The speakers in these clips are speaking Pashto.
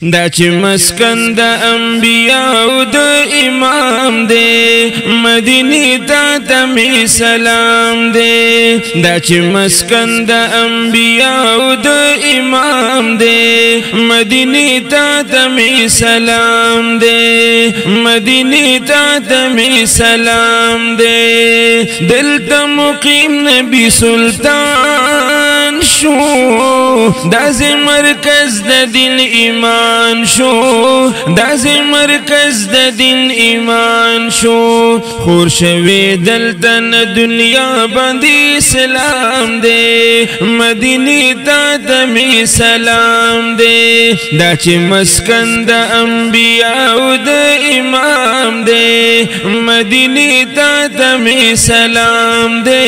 دا چې مسکن د انبیاء د امام دی مدینه ته می سلام دی دا چې مسکن د انبیاء د امام دی مدینه ته می سلام دی مدینه ته می سلام دی دلته مقیم نبی سلطان شو داز مرکز د دین ایمان شو داز مرکز د دین ایمان شو خور شوی دلتن دنیا باندې سلام دے مدینه ته می سلام دے دا چې مسکن د انبیاء د امام دے مدینه ته می سلام دے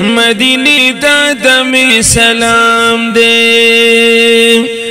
مدینه ته می سلام دے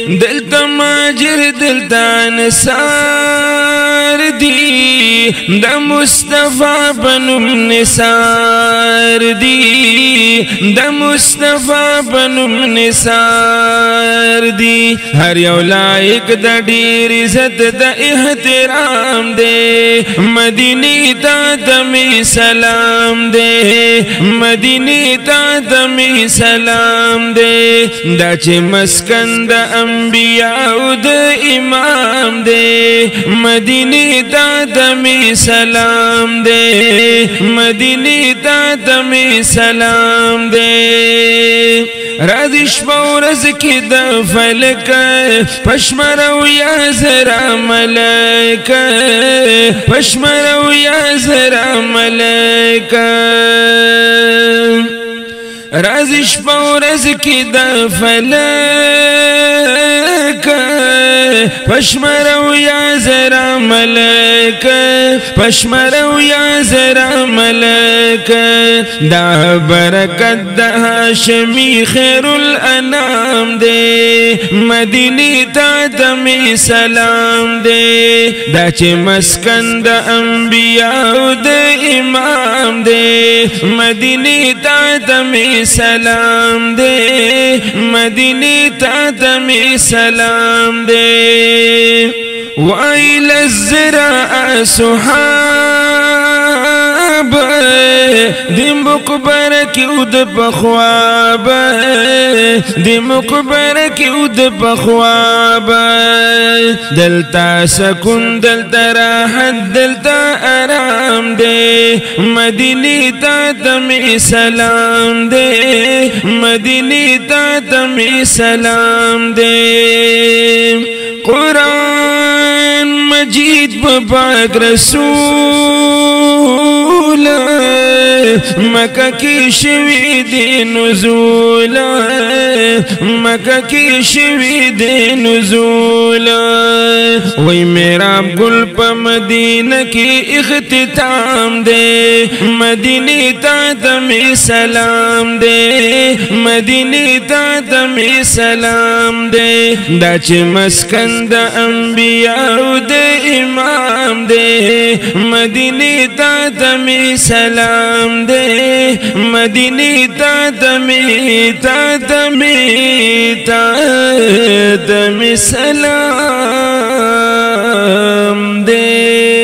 دلتا ماجر دلتا نصار دی دا مصطفیٰ بنم نصار دی دا مصطفیٰ بنم نصار دی ہر یو لائق دا دیر عزت دا احترام دے مدینی تا می سلام دے مدینی تا می سلام دے دا چه مسکن دا انبیاء د امام دے مدینه ته می سلام دے مدینه ته می سلام دے رازش بورز کی د فلک پشمرو یا زرا ملک پشمرو یا زرا ملک رازش بورز کی د فلک پشمرو یا زرا ملک پشمرو یا زرا ملک دا برکت دا هاشمی خیر الانام دے مدینی تا می سلام دے دا چه مسکن دا انبیاء دا امام دے مدینی تا می سلام دے مدینی تا می سلام دے وائل الزراء صحاب دی مقبر کی اد بخواب دی مقبر کی اد بخواب دلتا سکون دلتا راحت دلتا آرام دے مدینی تا می سلام دے مدینی تا می سلام دے قرآن مجید پاک رسول مکہ کی شوی دی نزول مکہ کی شوی دی نزول وی میرا گل پا مدینہ کی اختتام دے مدینی تا می سلام دے مدینی تا می سلام دے دا چه مسکن دا انبیاء دا امام دے مدینی تا می سلام دے مدینی تا می سلام دے